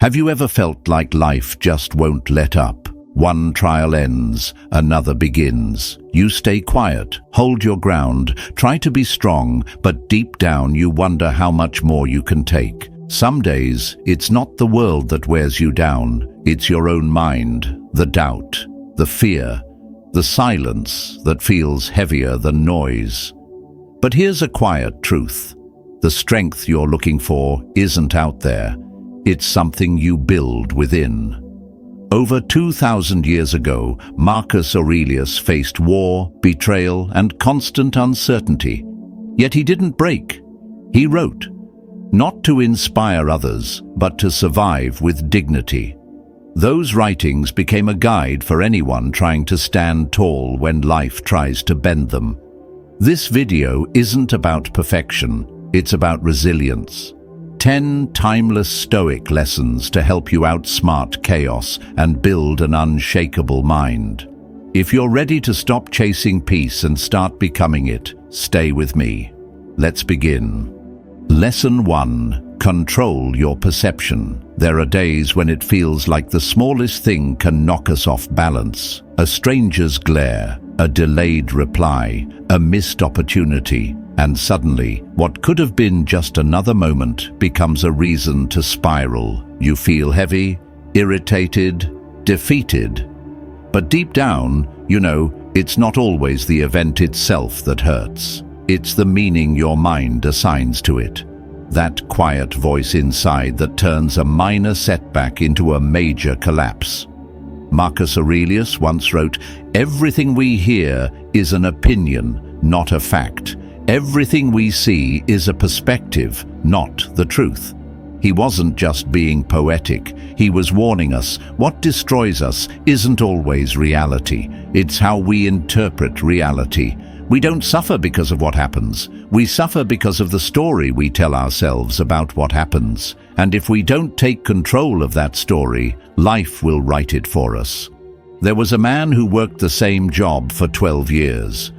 Have you ever felt like life just won't let up? One trial ends, another begins. You stay quiet, hold your ground, try to be strong, but deep down you wonder how much more you can take. Some days, it's not the world that wears you down, it's your own mind, the doubt, the fear, the silence that feels heavier than noise. But here's a quiet truth. The strength you're looking for isn't out there. It's something you build within. Over 2,000 years ago, Marcus Aurelius faced war, betrayal, and constant uncertainty. Yet he didn't break. He wrote, not to inspire others, but to survive with dignity. Those writings became a guide for anyone trying to stand tall when life tries to bend them. This video isn't about perfection, it's about resilience. 10 timeless Stoic lessons to help you outsmart chaos and build an unshakable mind. If you're ready to stop chasing peace and start becoming it, stay with me. Let's begin. Lesson 1. Control your perception. There are days when it feels like the smallest thing can knock us off balance. A stranger's glare, a delayed reply, a missed opportunity. And suddenly, what could have been just another moment becomes a reason to spiral. You feel heavy, irritated, defeated. But deep down, you know, it's not always the event itself that hurts. It's the meaning your mind assigns to it. That quiet voice inside that turns a minor setback into a major collapse. Marcus Aurelius once wrote, "Everything we hear is an opinion, not a fact. Everything we see is a perspective, not the truth." He wasn't just being poetic. He was warning us, what destroys us isn't always reality. It's how we interpret reality. We don't suffer because of what happens. We suffer because of the story we tell ourselves about what happens. And if we don't take control of that story, life will write it for us. There was a man who worked the same job for 12 years.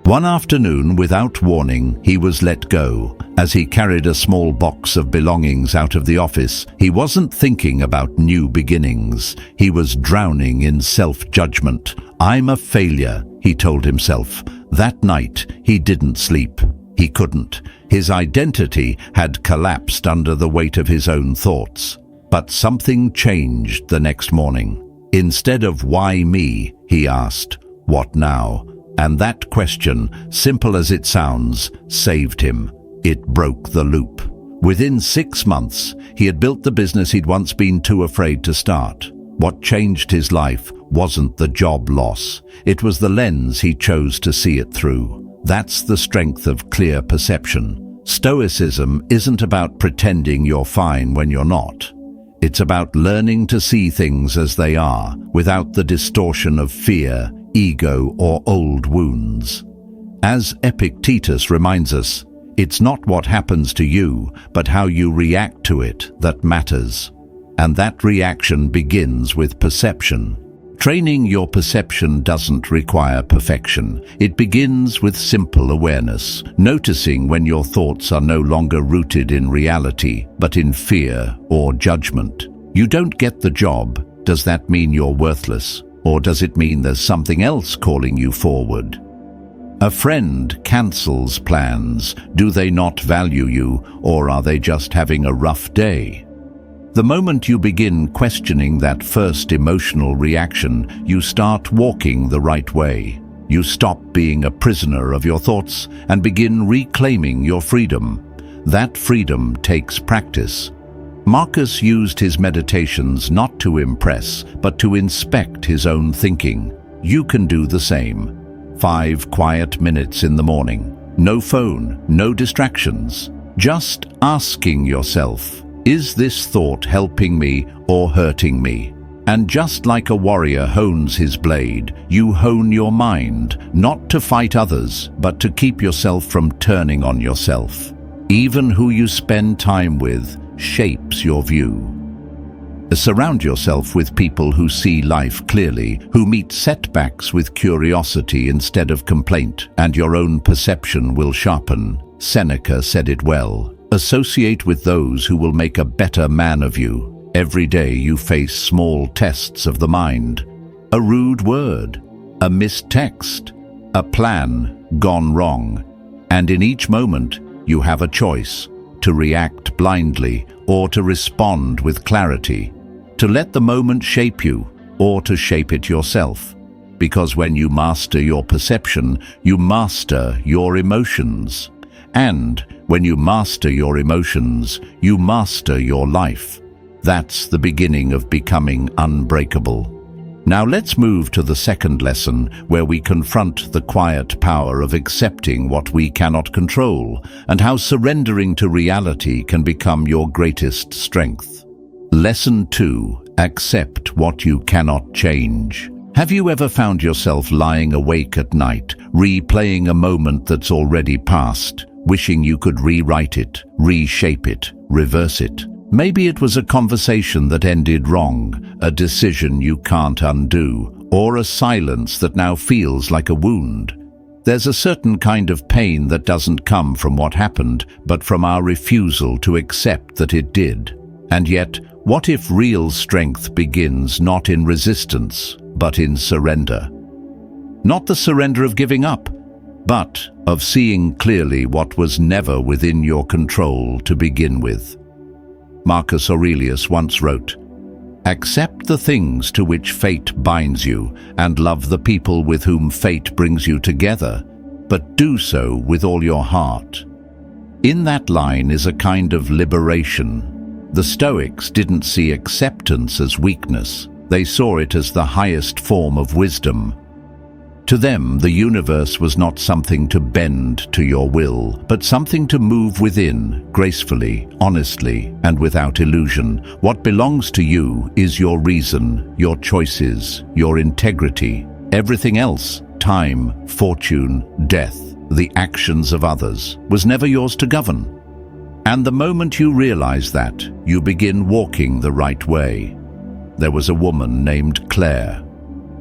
One afternoon, without warning, he was let go. As he carried a small box of belongings out of the office, he wasn't thinking about new beginnings. He was drowning in self-judgment. "I'm a failure," he told himself. That night, he didn't sleep. He couldn't. His identity had collapsed under the weight of his own thoughts. But something changed the next morning. Instead of "why me?" he asked, "what now?" And that question, simple as it sounds, saved him. It broke the loop. Within 6 months, he had built the business he'd once been too afraid to start. What changed his life wasn't the job loss. It was the lens he chose to see it through. That's the strength of clear perception. Stoicism isn't about pretending you're fine when you're not. It's about learning to see things as they are, without the distortion of fear, ego, or old wounds. As Epictetus reminds us, it's not what happens to you, but how you react to it that matters. And that reaction begins with perception. Training your perception doesn't require perfection. It begins with simple awareness, noticing when your thoughts are no longer rooted in reality, but in fear or judgment. You don't get the job. Does that mean you're worthless? Or does it mean there's something else calling you forward? A friend cancels plans. Do they not value you, or are they just having a rough day? The moment you begin questioning that first emotional reaction, you start walking the right way. You stop being a prisoner of your thoughts and begin reclaiming your freedom. That freedom takes practice. Marcus used his meditations not to impress, but to inspect his own thinking. You can do the same. 5 quiet minutes in the morning. No phone, no distractions. Just asking yourself, is this thought helping me or hurting me? And just like a warrior hones his blade, you hone your mind, not to fight others, but to keep yourself from turning on yourself. Even who you spend time with shapes your view. Surround yourself with people who see life clearly, who meet setbacks with curiosity instead of complaint, and your own perception will sharpen. Seneca said it well. Associate with those who will make a better man of you. Every day you face small tests of the mind. A rude word, a missed text, a plan gone wrong. And in each moment, you have a choice: to react blindly or to respond with clarity, to let the moment shape you or to shape it yourself. Because when you master your perception, you master your emotions. And when you master your emotions, you master your life. That's the beginning of becoming unbreakable. Now let's move to the second lesson, where we confront the quiet power of accepting what we cannot control, and how surrendering to reality can become your greatest strength. Lesson 2. Accept what you cannot change. Have you ever found yourself lying awake at night, replaying a moment that's already passed, wishing you could rewrite it, reshape it, reverse it? Maybe it was a conversation that ended wrong, a decision you can't undo, or a silence that now feels like a wound. There's a certain kind of pain that doesn't come from what happened, but from our refusal to accept that it did. And yet, what if real strength begins not in resistance, but in surrender? Not the surrender of giving up, but of seeing clearly what was never within your control to begin with. Marcus Aurelius once wrote, "Accept the things to which fate binds you, and love the people with whom fate brings you together, but do so with all your heart." In that line is a kind of liberation. The Stoics didn't see acceptance as weakness. They saw it as the highest form of wisdom. To them, the universe was not something to bend to your will, but something to move within, gracefully, honestly, and without illusion. What belongs to you is your reason, your choices, your integrity. Everything else, time, fortune, death, the actions of others, was never yours to govern. And the moment you realize that, you begin walking the right way. There was a woman named Claire.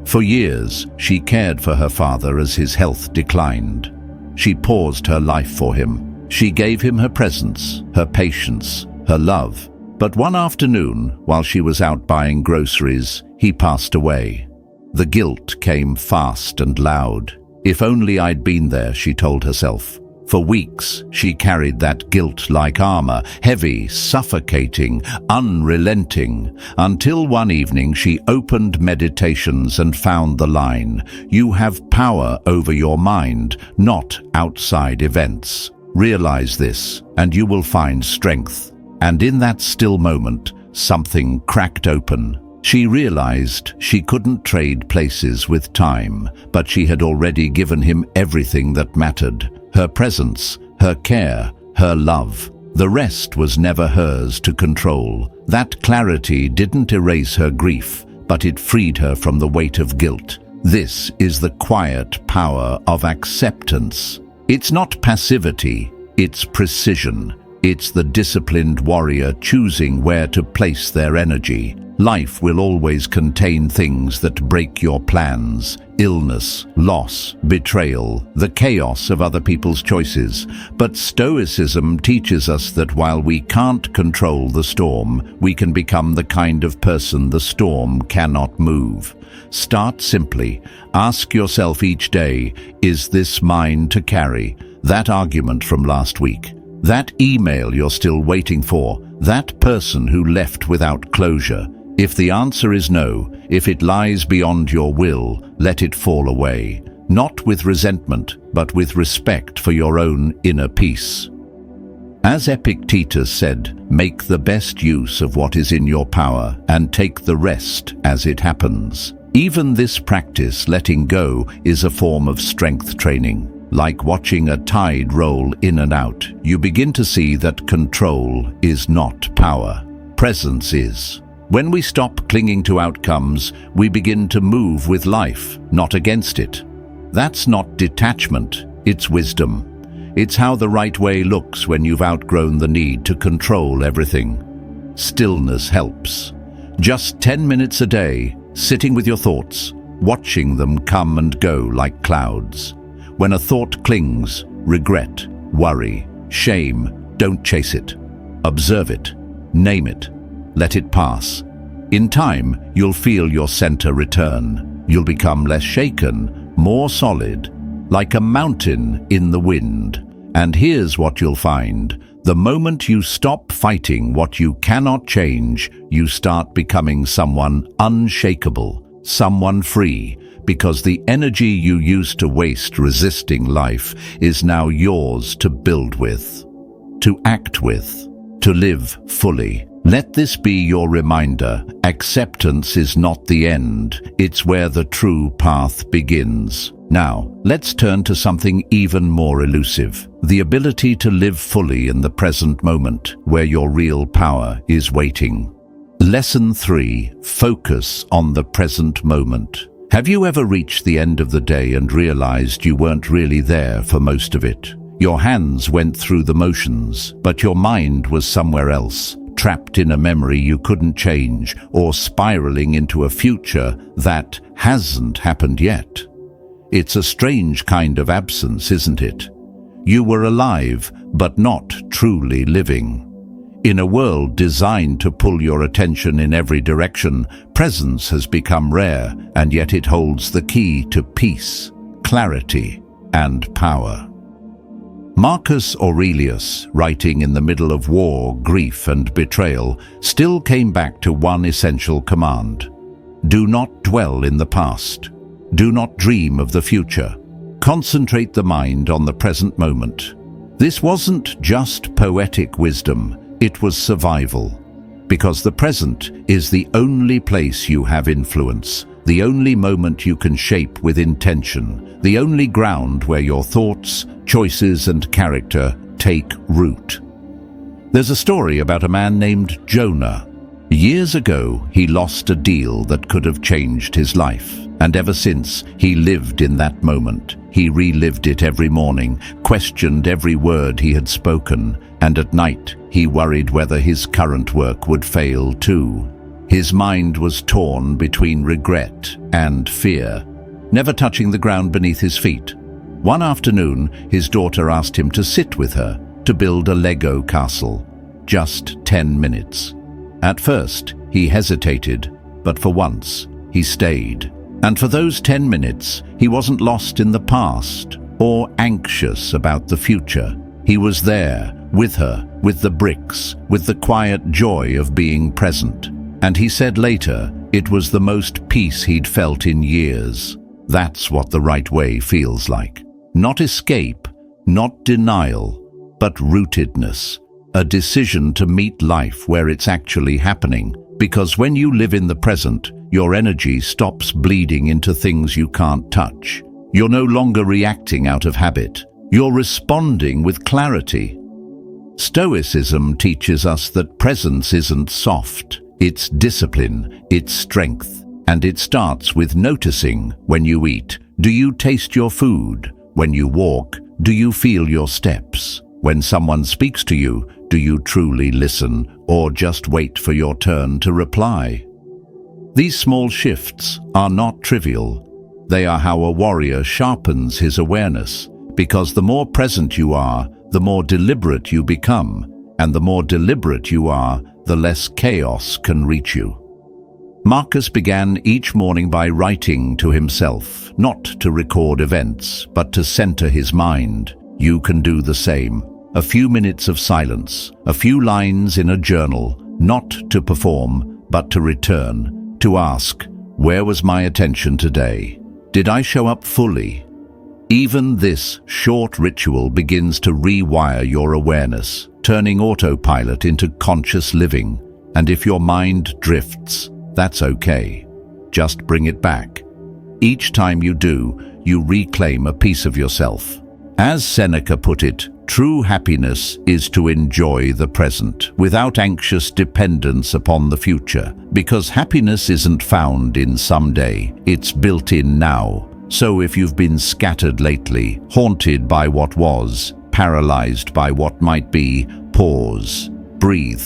For years, she cared for her father as his health declined. She paused her life for him. She gave him her presence, her patience, her love. But one afternoon, while she was out buying groceries, he passed away. The guilt came fast and loud. If only I'd been there, she told herself. For weeks, she carried that guilt like armor, heavy, suffocating, unrelenting, until one evening she opened Meditations and found the line, "You have power over your mind, not outside events. Realize this, and you will find strength." And in that still moment, something cracked open. She realized she couldn't trade places with time, but she had already given him everything that mattered. Her presence, her care, her love. The rest was never hers to control. That clarity didn't erase her grief, but it freed her from the weight of guilt. This is the quiet power of acceptance. It's not passivity, it's precision. It's the disciplined warrior choosing where to place their energy. Life will always contain things that break your plans: illness, loss, betrayal, the chaos of other people's choices. But Stoicism teaches us that while we can't control the storm, we can become the kind of person the storm cannot move. Start simply. Ask yourself each day, is this mine to carry? That argument from last week, that email you're still waiting for, that person who left without closure. If the answer is no, if it lies beyond your will, let it fall away. Not with resentment, but with respect for your own inner peace. As Epictetus said, make the best use of what is in your power and take the rest as it happens. Even this practice, letting go, is a form of strength training. Like watching a tide roll in and out, you begin to see that control is not power. Presence is. When we stop clinging to outcomes, we begin to move with life, not against it. That's not detachment, it's wisdom. It's how the right way looks when you've outgrown the need to control everything. Stillness helps. Just 10 minutes a day, sitting with your thoughts, watching them come and go like clouds. When a thought clings, regret, worry, shame, don't chase it. Observe it, name it, let it pass. In time, you'll feel your center return. You'll become less shaken, more solid, like a mountain in the wind. And here's what you'll find. The moment you stop fighting what you cannot change, you start becoming someone unshakable, someone free, because the energy you used to waste resisting life is now yours to build with, to act with, to live fully. Let this be your reminder. Acceptance is not the end, it's where the true path begins. Now, let's turn to something even more elusive, the ability to live fully in the present moment, where your real power is waiting. Lesson 3. Focus on the present moment. Have you ever reached the end of the day and realized you weren't really there for most of it? Your hands went through the motions, but your mind was somewhere else, trapped in a memory you couldn't change, or spiraling into a future that hasn't happened yet. It's a strange kind of absence, isn't it? You were alive, but not truly living. In a world designed to pull your attention in every direction, presence has become rare, and yet it holds the key to peace, clarity, and power. Marcus Aurelius, writing in the middle of war, grief, and betrayal, still came back to one essential command. Do not dwell in the past. Do not dream of the future. Concentrate the mind on the present moment. This wasn't just poetic wisdom, it was survival. Because the present is the only place you have influence, the only moment you can shape with intention, the only ground where your thoughts, choices, and character take root. There's a story about a man named Jonah. Years ago, he lost a deal that could have changed his life. And ever since, he lived in that moment. He relived it every morning, questioned every word he had spoken, and at night, he worried whether his current work would fail too. His mind was torn between regret and fear, never touching the ground beneath his feet. One afternoon, his daughter asked him to sit with her, to build a Lego castle. Just 10 minutes. At first, he hesitated, but for once, he stayed. And for those 10 minutes, he wasn't lost in the past or anxious about the future. He was there, with her, with the bricks, with the quiet joy of being present. And he said later, it was the most peace he'd felt in years. That's what the right way feels like. Not escape, not denial, but rootedness. A decision to meet life where it's actually happening. Because when you live in the present, your energy stops bleeding into things you can't touch. You're no longer reacting out of habit. You're responding with clarity. Stoicism teaches us that presence isn't soft. It's discipline, it's strength. And it starts with noticing when you eat. Do you taste your food? When you walk, do you feel your steps? When someone speaks to you, do you truly listen or just wait for your turn to reply? These small shifts are not trivial. They are how a warrior sharpens his awareness, because the more present you are, the more deliberate you become, and the more deliberate you are, the less chaos can reach you. Marcus began each morning by writing to himself, not to record events, but to center his mind. You can do the same. A few minutes of silence, a few lines in a journal, not to perform, but to return. To ask, where was my attention today? Did I show up fully? Even this short ritual begins to rewire your awareness, turning autopilot into conscious living. And if your mind drifts, that's okay. Just bring it back. Each time you do, you reclaim a piece of yourself. As Seneca put it, true happiness is to enjoy the present, without anxious dependence upon the future, because happiness isn't found in someday, it's built in now. So if you've been scattered lately, haunted by what was, paralyzed by what might be, pause, breathe.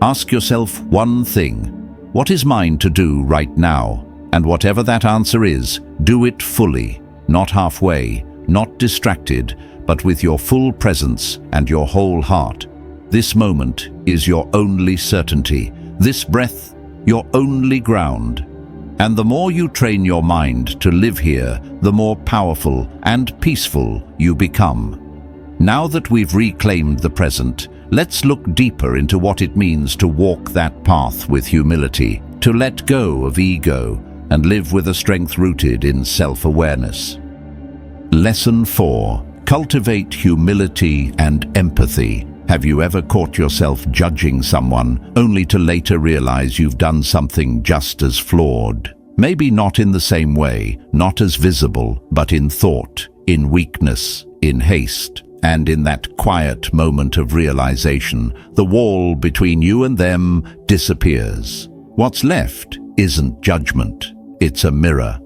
Ask yourself one thing. What is mine to do right now? And whatever that answer is, do it fully, not halfway, not distracted, but with your full presence and your whole heart. This moment is your only certainty This breath, your only ground. And the more you train your mind to live here, the more powerful and peaceful you become. Now that we've reclaimed the present, let's look deeper into what it means to walk that path with humility, to let go of ego and live with a strength rooted in self-awareness. Lesson 4. Cultivate humility and empathy. Have you ever caught yourself judging someone only to later realize you've done something just as flawed? Maybe not in the same way, not as visible, but in thought, in weakness, in haste. And in that quiet moment of realization, the wall between you and them disappears. What's left isn't judgment, it's a mirror.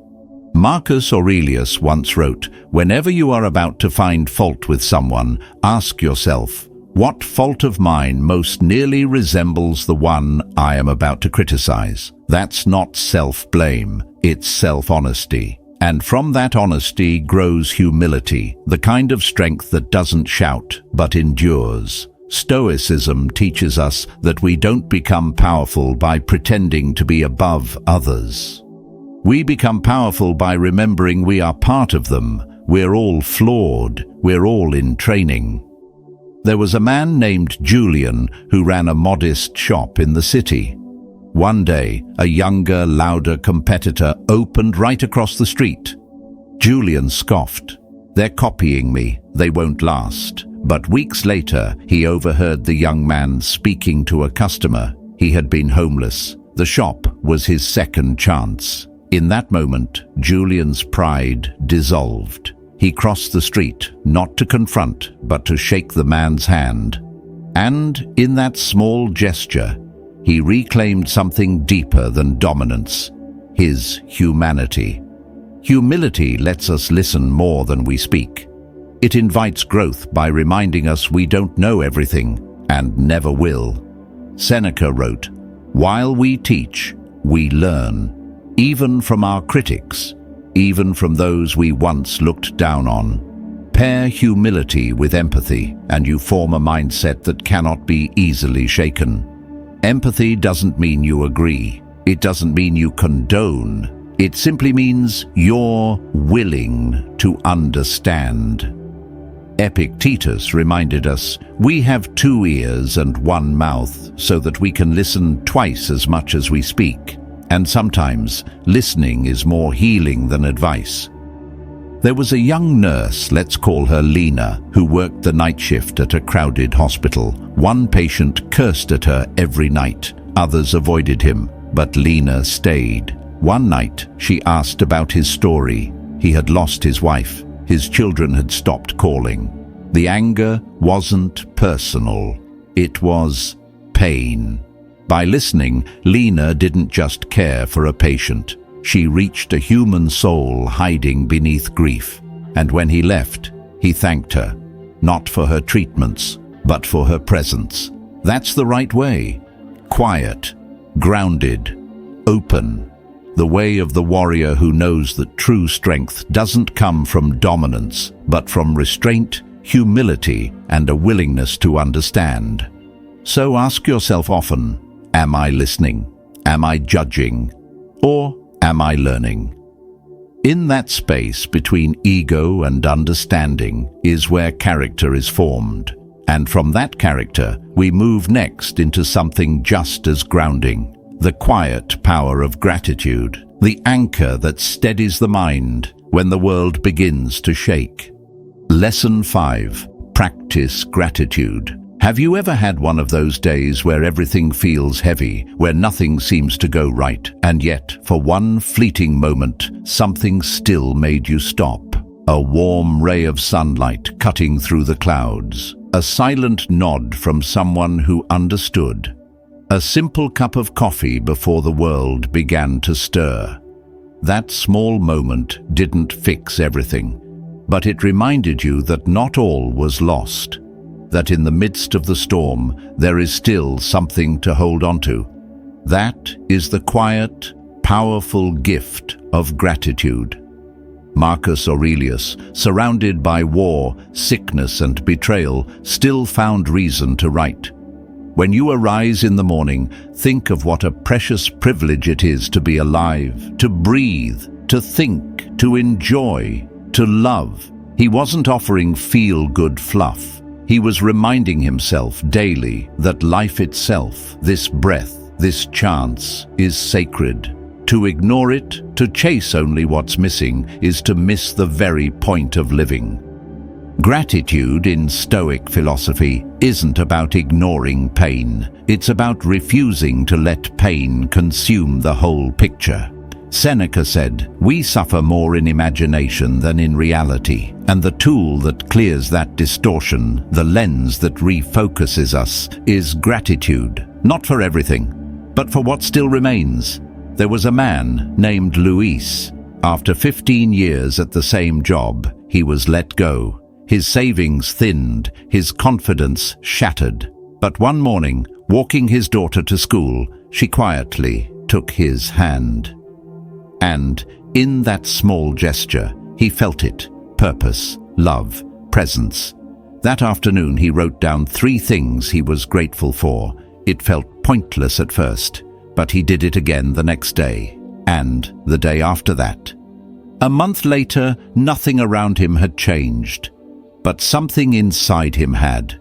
Marcus Aurelius once wrote, "Whenever you are about to find fault with someone, ask yourself, what fault of mine most nearly resembles the one I am about to criticize?" That's not self-blame, it's self-honesty. And from that honesty grows humility, the kind of strength that doesn't shout, but endures. Stoicism teaches us that we don't become powerful by pretending to be above others. We become powerful by remembering we are part of them. We're all flawed. We're all in training. There was a man named Julian who ran a modest shop in the city. One day, a younger, louder competitor opened right across the street. Julian scoffed. "They're copying me. They won't last." But weeks later, he overheard the young man speaking to a customer. He had been homeless. The shop was his second chance. In that moment, Julian's pride dissolved. He crossed the street, not to confront, but to shake the man's hand. And in that small gesture, he reclaimed something deeper than dominance, his humanity. Humility lets us listen more than we speak. It invites growth by reminding us we don't know everything and never will. Seneca wrote, "While we teach, we learn, even from our critics, even from those we once looked down on." Pair humility with empathy, and you form a mindset that cannot be easily shaken. Empathy doesn't mean you agree. It doesn't mean you condone. It simply means you're willing to understand. Epictetus reminded us, "We have 2 ears and 1 mouth, so that we can listen twice as much as we speak." And sometimes, listening is more healing than advice. There was a young nurse, let's call her Lena, who worked the night shift at a crowded hospital. One patient cursed at her every night. Others avoided him, but Lena stayed. One night, she asked about his story. He had lost his wife. His children had stopped calling. The anger wasn't personal. It was pain. By listening, Lena didn't just care for a patient. She reached a human soul hiding beneath grief. And when he left, he thanked her, not for her treatments, but for her presence. That's the right way. Quiet, grounded, open. The way of the warrior who knows that true strength doesn't come from dominance, but from restraint, humility, and a willingness to understand. So ask yourself often, am I listening? Am I judging? Or am I learning? In that space between ego and understanding is where character is formed. And from that character, we move next into something just as grounding. The quiet power of gratitude, the anchor that steadies the mind when the world begins to shake. Lesson 5. Practice gratitude. Have you ever had one of those days where everything feels heavy, where nothing seems to go right, and yet, for one fleeting moment, something still made you stop? A warm ray of sunlight cutting through the clouds, a silent nod from someone who understood, a simple cup of coffee before the world began to stir. That small moment didn't fix everything, but it reminded you that not all was lost. That in the midst of the storm, there is still something to hold on to. That is the quiet, powerful gift of gratitude. Marcus Aurelius, surrounded by war, sickness, and betrayal, still found reason to write. When you arise in the morning, think of what a precious privilege it is to be alive, to breathe, to think, to enjoy, to love. He wasn't offering feel-good fluff. He was reminding himself daily that life itself, this breath, this chance, is sacred. To ignore it, to chase only what's missing, is to miss the very point of living. Gratitude in Stoic philosophy isn't about ignoring pain. It's about refusing to let pain consume the whole picture. Seneca said, "We suffer more in imagination than in reality," and the tool that clears that distortion, the lens that refocuses us, is gratitude. Not for everything, but for what still remains. There was a man named Luis. After 15 years at the same job, he was let go. His savings thinned, his confidence shattered. But one morning, walking his daughter to school, she quietly took his hand. And in that small gesture, he felt it: purpose, love, presence. That afternoon, he wrote down 3 things he was grateful for. It felt pointless at first, but he did it again the next day, and the day after that. A month later, nothing around him had changed, but something inside him had.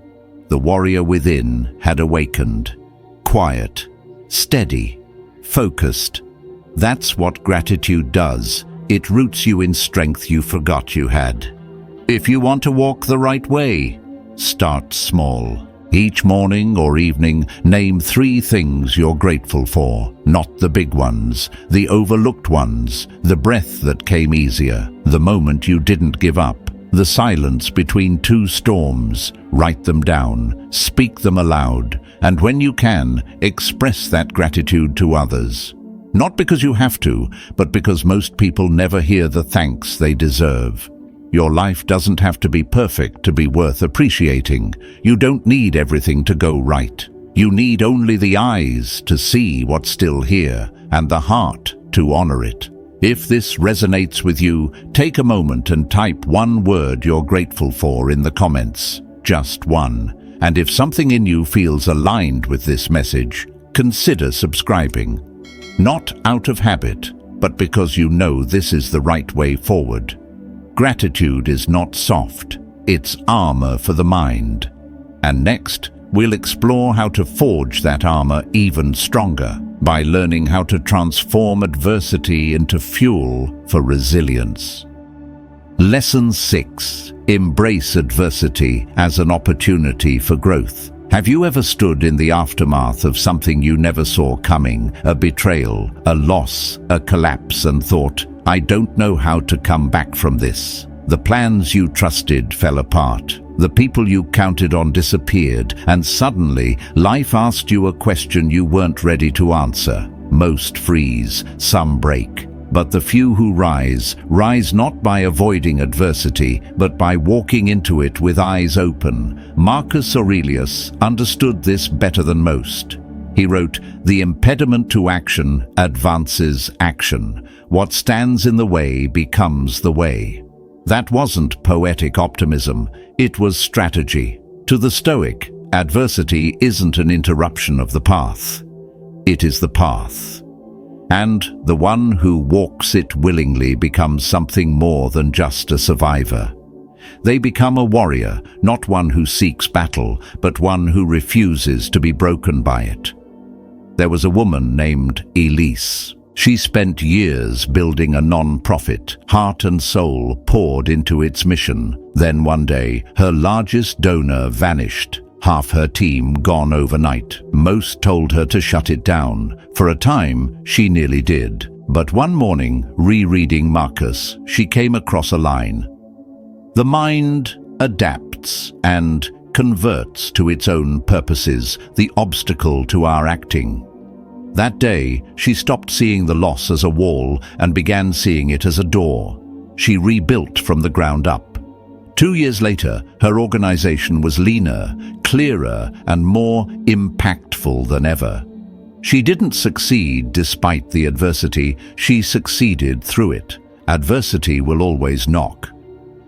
The warrior within had awakened. Quiet, steady, focused. That's what gratitude does. It roots you in strength you forgot you had. If you want to walk the right way, start small. Each morning or evening, name 3 things you're grateful for. Not the big ones, the overlooked ones, the breath that came easier, the moment you didn't give up, the silence between 2 storms. Write them down, speak them aloud, and when you can, express that gratitude to others. Not because you have to, but because most people never hear the thanks they deserve. Your life doesn't have to be perfect to be worth appreciating. You don't need everything to go right. You need only the eyes to see what's still here, and the heart to honor it. If this resonates with you, take a moment and type 1 word you're grateful for in the comments. Just 1. And if something in you feels aligned with this message, consider subscribing. Not out of habit, but because you know this is the right way forward. Gratitude is not soft, it's armor for the mind. And next, we'll explore how to forge that armor even stronger by learning how to transform adversity into fuel for resilience. Lesson 6. Embrace adversity as an opportunity for growth. Have you ever stood in the aftermath of something you never saw coming, a betrayal, a loss, a collapse, and thought, "I don't know how to come back from this"? The plans you trusted fell apart. The people you counted on disappeared, and suddenly life asked you a question you weren't ready to answer. Most freeze, some break. But the few who rise not by avoiding adversity, but by walking into it with eyes open. Marcus Aurelius understood this better than most. He wrote, "The impediment to action advances action. What stands in the way becomes the way." That wasn't poetic optimism, it was strategy. To the Stoic, adversity isn't an interruption of the path. It is the path. And the one who walks it willingly becomes something more than just a survivor. They become a warrior, not one who seeks battle, but one who refuses to be broken by it. There was a woman named Elise. She spent years building a non-profit, heart and soul poured into its mission. Then one day, her largest donor vanished. Half her team gone overnight. Most told her to shut it down. For a time, she nearly did. But one morning, rereading Marcus, she came across a line. "The mind adapts and converts to its own purposes the obstacle to our acting." That day, she stopped seeing the loss as a wall and began seeing it as a door. She rebuilt from the ground up. 2 years later, her organization was leaner, clearer, and more impactful than ever. She didn't succeed despite the adversity, she succeeded through it. Adversity will always knock.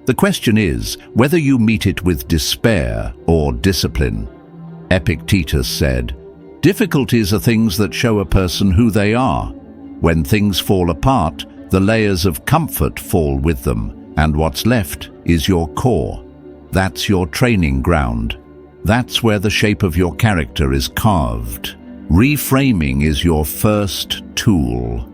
The question is whether you meet it with despair or discipline. Epictetus said, "Difficulties are things that show a person who they are. When things fall apart, the layers of comfort fall with them, and what's left is your core. That's your training ground. That's where the shape of your character is carved. Reframing is your first tool.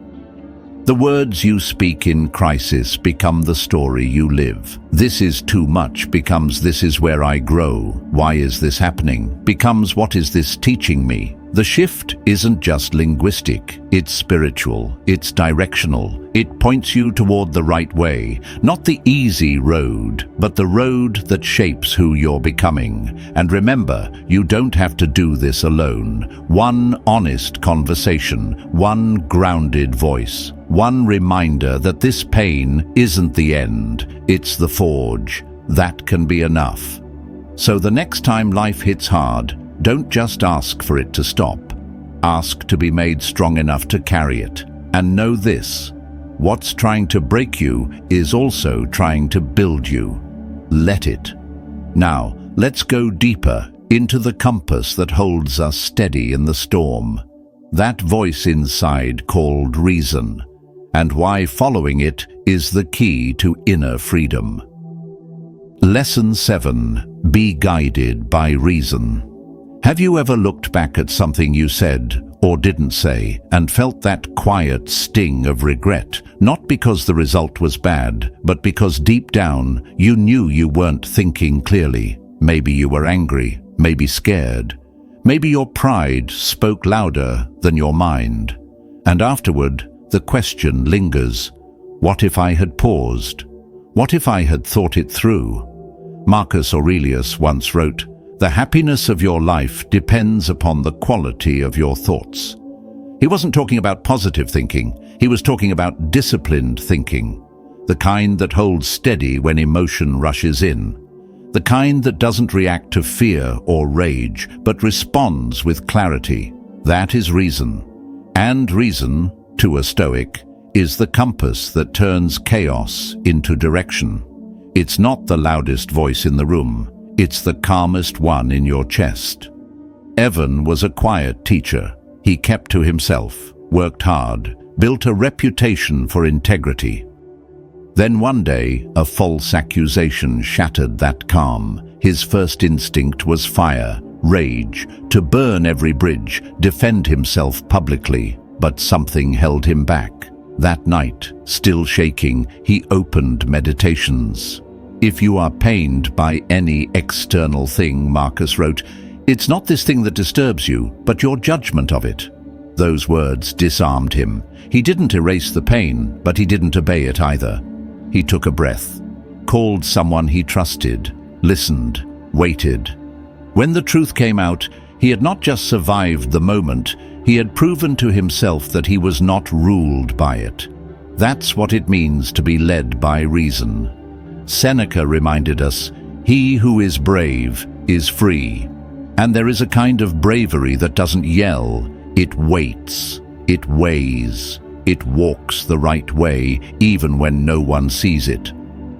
The words you speak in crisis become the story you live. This is too much becomes this is where I grow. Why is this happening? Becomes what is this teaching me? The shift isn't just linguistic, it's spiritual, it's directional. It points you toward the right way, not the easy road, but the road that shapes who you're becoming. And remember, you don't have to do this alone. One honest conversation, one grounded voice, one reminder that this pain isn't the end, it's the forge. That can be enough. So the next time life hits hard, don't just ask for it to stop. Ask to be made strong enough to carry it. And know this, what's trying to break you is also trying to build you. Let it. Now, let's go deeper into the compass that holds us steady in the storm. That voice inside called reason, and why following it is the key to inner freedom. Lesson 7. Be guided by reason. Have you ever looked back at something you said or didn't say and felt that quiet sting of regret, not because the result was bad, but because deep down you knew you weren't thinking clearly? Maybe you were angry, maybe scared, maybe your pride spoke louder than your mind. And afterward, the question lingers, what if I had paused? What if I had thought it through? Marcus Aurelius once wrote, "The happiness of your life depends upon the quality of your thoughts." He wasn't talking about positive thinking, he was talking about disciplined thinking, the kind that holds steady when emotion rushes in, the kind that doesn't react to fear or rage, but responds with clarity. That is reason. And reason, to a Stoic, is the compass that turns chaos into direction. It's not the loudest voice in the room. It's the calmest one in your chest. Evan was a quiet teacher. He kept to himself, worked hard, built a reputation for integrity. Then one day, a false accusation shattered that calm. His first instinct was fire, rage, to burn every bridge, defend himself publicly. But something held him back. That night, still shaking, he opened Meditations. If you are pained by any external thing, Marcus wrote, it's not this thing that disturbs you, but your judgment of it. Those words disarmed him. He didn't erase the pain, but he didn't obey it either. He took a breath, called someone he trusted, listened, waited. When the truth came out, he had not just survived the moment, he had proven to himself that he was not ruled by it. That's what it means to be led by reason. Seneca reminded us, "He who is brave is free." And there is a kind of bravery that doesn't yell, it waits, it weighs, it walks the right way even when no one sees it.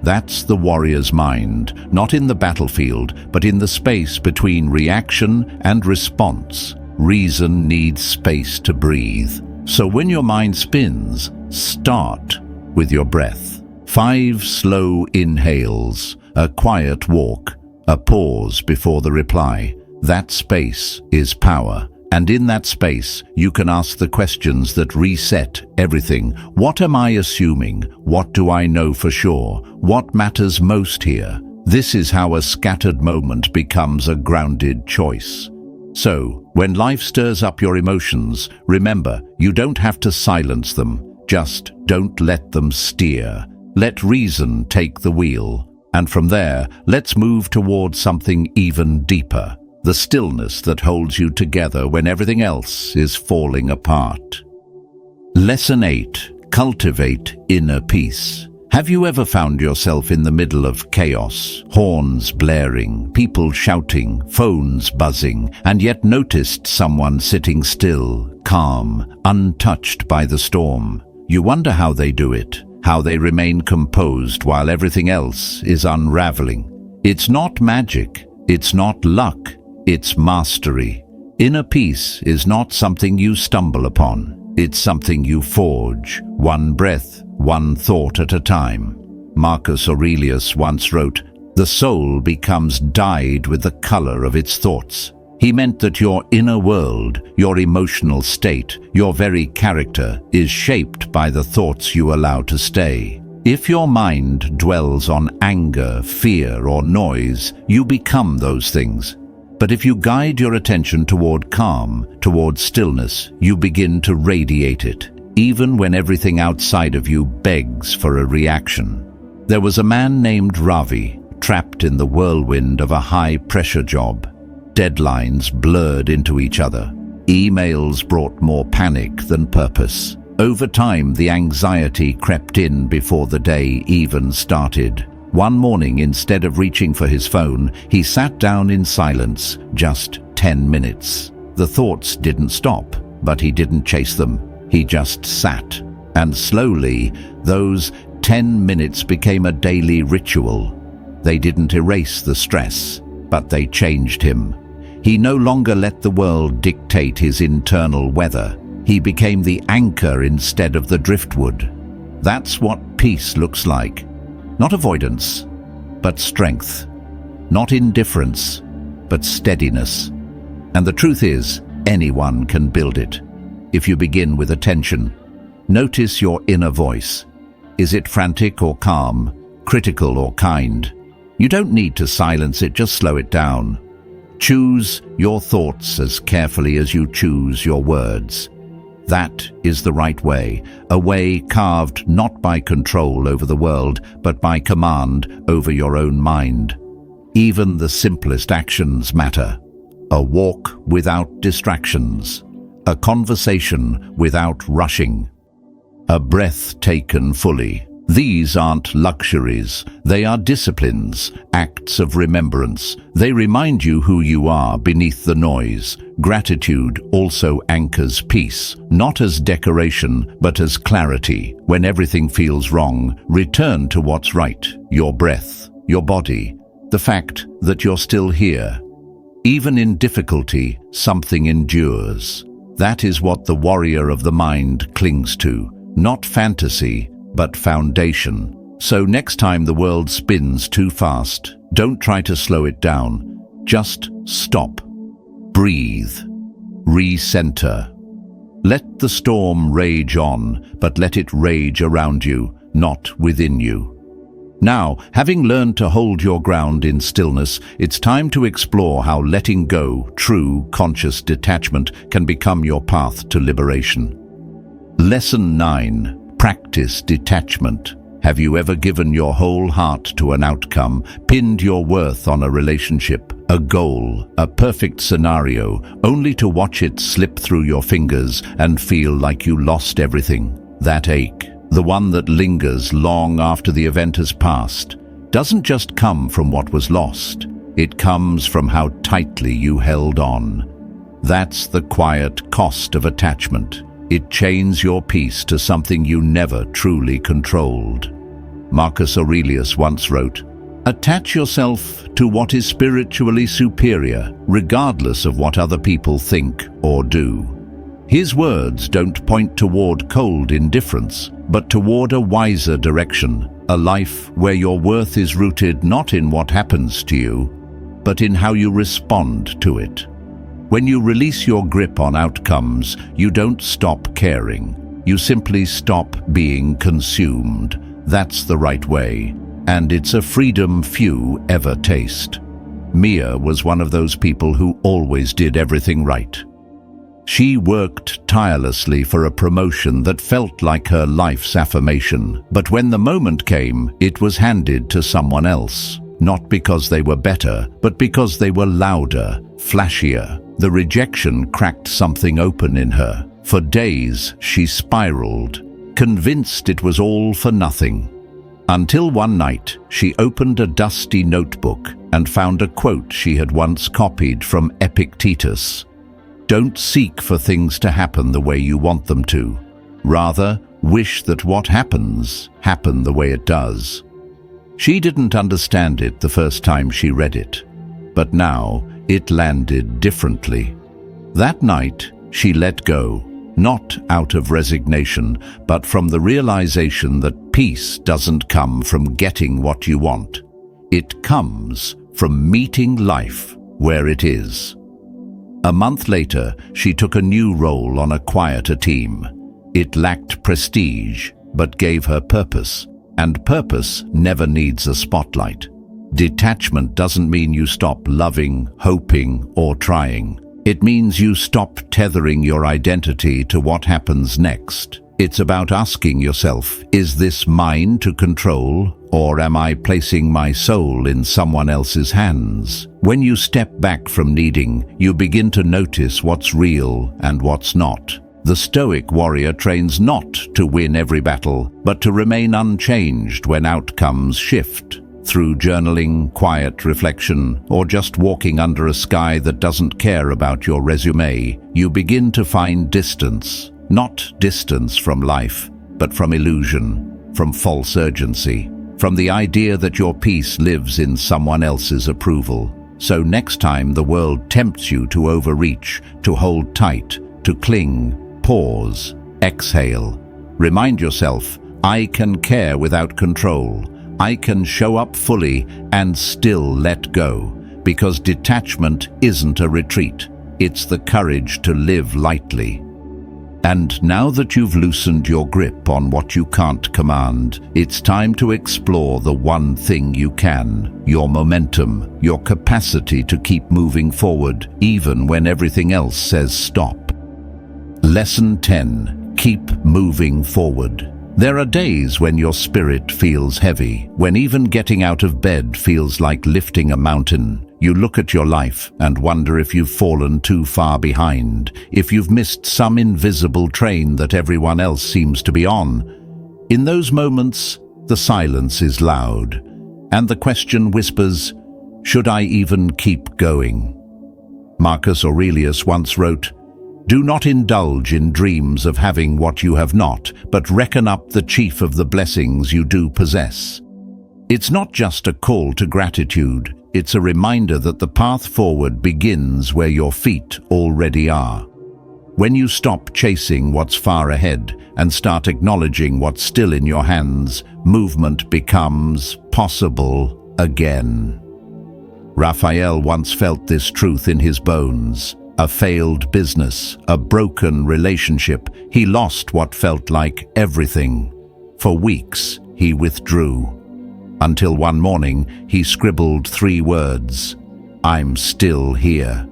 That's the warrior's mind, not in the battlefield, but in the space between reaction and response. Reason needs space to breathe. So when your mind spins, start with your breath. 5 slow inhales, a quiet walk, a pause before the reply. That space is power. And in that space, you can ask the questions that reset everything. What am I assuming? What do I know for sure? What matters most here? This is how a scattered moment becomes a grounded choice. So, when life stirs up your emotions, remember, you don't have to silence them. Just don't let them steer. Let reason take the wheel. And from there, let's move towards something even deeper. The stillness that holds you together when everything else is falling apart. Lesson 8. Cultivate inner peace. Have you ever found yourself in the middle of chaos, horns blaring, people shouting, phones buzzing, and yet noticed someone sitting still, calm, untouched by the storm? You wonder how they do it, how they remain composed while everything else is unraveling. It's not magic, it's not luck, It's mastery. Inner peace is not something you stumble upon. It's something you forge, one breath, one thought at a time. Marcus Aurelius once wrote, "The soul becomes dyed with the color of its thoughts." He meant that your inner world, your emotional state, your very character is shaped by the thoughts you allow to stay. If your mind dwells on anger, fear, or noise, you become those things. But if you guide your attention toward calm, toward stillness, you begin to radiate it, even when everything outside of you begs for a reaction. There was a man named Ravi, trapped in the whirlwind of a high-pressure job. Deadlines blurred into each other. Emails brought more panic than purpose. Over time, the anxiety crept in before the day even started. One morning, instead of reaching for his phone, he sat down in silence, just 10 minutes. The thoughts didn't stop, but he didn't chase them. He just sat. And slowly, those 10 minutes became a daily ritual. They didn't erase the stress, but they changed him. He no longer let the world dictate his internal weather. He became the anchor instead of the driftwood. That's what peace looks like. Not avoidance, but strength. Not indifference, but steadiness. And the truth is, anyone can build it. If you begin with attention, notice your inner voice. Is it frantic or calm, critical or kind? You don't need to silence it, just slow it down. Choose your thoughts as carefully as you choose your words. That is the right way, a way carved not by control over the world, but by command over your own mind. Even the simplest actions matter. A walk without distractions. A conversation without rushing. A breath taken fully. These aren't luxuries, they are disciplines, acts of remembrance. They remind you who you are beneath the noise. Gratitude also anchors peace, not as decoration, but as clarity. When everything feels wrong, return to what's right, your breath, your body, the fact that you're still here. Even in difficulty, something endures. That is what the warrior of the mind clings to, not fantasy, but foundation. So next time the world spins too fast, don't try to slow it down. Just stop. Breathe. Recenter. Let the storm rage on, but let it rage around you, not within you. Now, having learned to hold your ground in stillness, it's time to explore how letting go, true conscious detachment, can become your path to liberation. Lesson 9. Practice detachment. Have you ever given your whole heart to an outcome, pinned your worth on a relationship, a goal, a perfect scenario, only to watch it slip through your fingers and feel like you lost everything? That ache, the one that lingers long after the event has passed, doesn't just come from what was lost. It comes from how tightly you held on. That's the quiet cost of attachment. It chains your peace to something you never truly controlled. Marcus Aurelius once wrote, "Attach yourself to what is spiritually superior, regardless of what other people think or do." His words don't point toward cold indifference, but toward a wiser direction, a life where your worth is rooted not in what happens to you, but in how you respond to it. When you release your grip on outcomes, you don't stop caring. You simply stop being consumed. That's the right way, and it's a freedom few ever taste. Mia was one of those people who always did everything right. She worked tirelessly for a promotion that felt like her life's affirmation, but when the moment came, it was handed to someone else. Not because they were better, but because they were louder, flashier. The rejection cracked something open in her. For days, she spiraled, convinced it was all for nothing. Until one night, she opened a dusty notebook and found a quote she had once copied from Epictetus. "Don't seek for things to happen the way you want them to. Rather, wish that what happens, happen the way it does." She didn't understand it the first time she read it, but now it landed differently. That night, she let go, not out of resignation, but from the realization that peace doesn't come from getting what you want. It comes from meeting life where it is. A month later, she took a new role on a quieter team. It lacked prestige, but gave her purpose, and purpose never needs a spotlight. Detachment doesn't mean you stop loving, hoping, or trying. It means you stop tethering your identity to what happens next. It's about asking yourself, is this mine to control, or am I placing my soul in someone else's hands? When you step back from needing, you begin to notice what's real and what's not. The Stoic warrior trains not to win every battle, but to remain unchanged when outcomes shift. Through journaling, quiet reflection, or just walking under a sky that doesn't care about your resume, you begin to find distance. Not distance from life, but from illusion, from false urgency, from the idea that your peace lives in someone else's approval. So next time the world tempts you to overreach, to hold tight, to cling, pause, exhale. Remind yourself, I can care without control. I can show up fully and still let go, because detachment isn't a retreat. It's the courage to live lightly. And now that you've loosened your grip on what you can't command, it's time to explore the one thing you can, your momentum, your capacity to keep moving forward, even when everything else says stop. Lesson 10. Keep moving forward. There are days when your spirit feels heavy, when even getting out of bed feels like lifting a mountain. You look at your life and wonder if you've fallen too far behind, if you've missed some invisible train that everyone else seems to be on. In those moments, the silence is loud, and the question whispers, should I even keep going? Marcus Aurelius once wrote, "Do not indulge in dreams of having what you have not, but reckon up the chief of the blessings you do possess." It's not just a call to gratitude, it's a reminder that the path forward begins where your feet already are. When you stop chasing what's far ahead and start acknowledging what's still in your hands, movement becomes possible again. Raphael once felt this truth in his bones. A failed business, a broken relationship, he lost what felt like everything. For weeks, he withdrew. Until one morning, he scribbled 3 words, "I'm still here."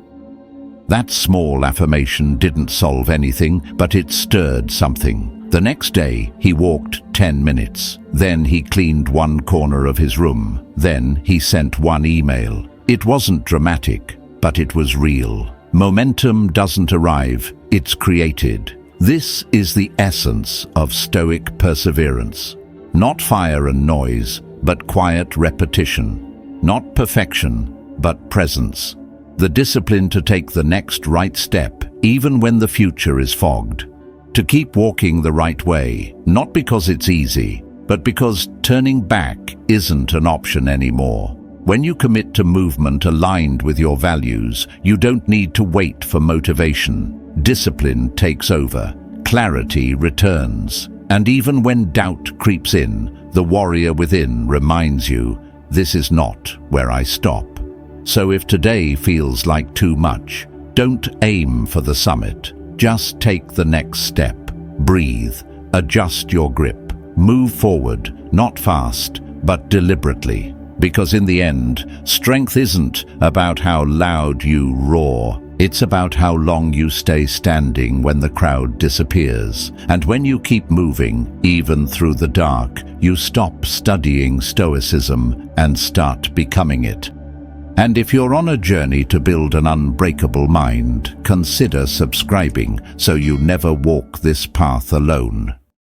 That small affirmation didn't solve anything, but it stirred something. The next day, he walked 10 minutes. Then he cleaned one corner of his room. Then he sent one email. It wasn't dramatic, but it was real. Momentum doesn't arrive, it's created. This is the essence of Stoic perseverance. Not fire and noise, but quiet repetition. Not perfection, but presence. The discipline to take the next right step, even when the future is fogged. To keep walking the right way, not because it's easy, but because turning back isn't an option anymore. When you commit to movement aligned with your values, you don't need to wait for motivation. Discipline takes over, clarity returns, and even when doubt creeps in, the warrior within reminds you, this is not where I stop. So if today feels like too much, don't aim for the summit. Just take the next step. Breathe, adjust your grip, move forward, not fast, but deliberately. Because in the end, strength isn't about how loud you roar. It's about how long you stay standing when the crowd disappears. And when you keep moving, even through the dark, you stop studying Stoicism and start becoming it. And if you're on a journey to build an unbreakable mind, consider subscribing so you never walk this path alone.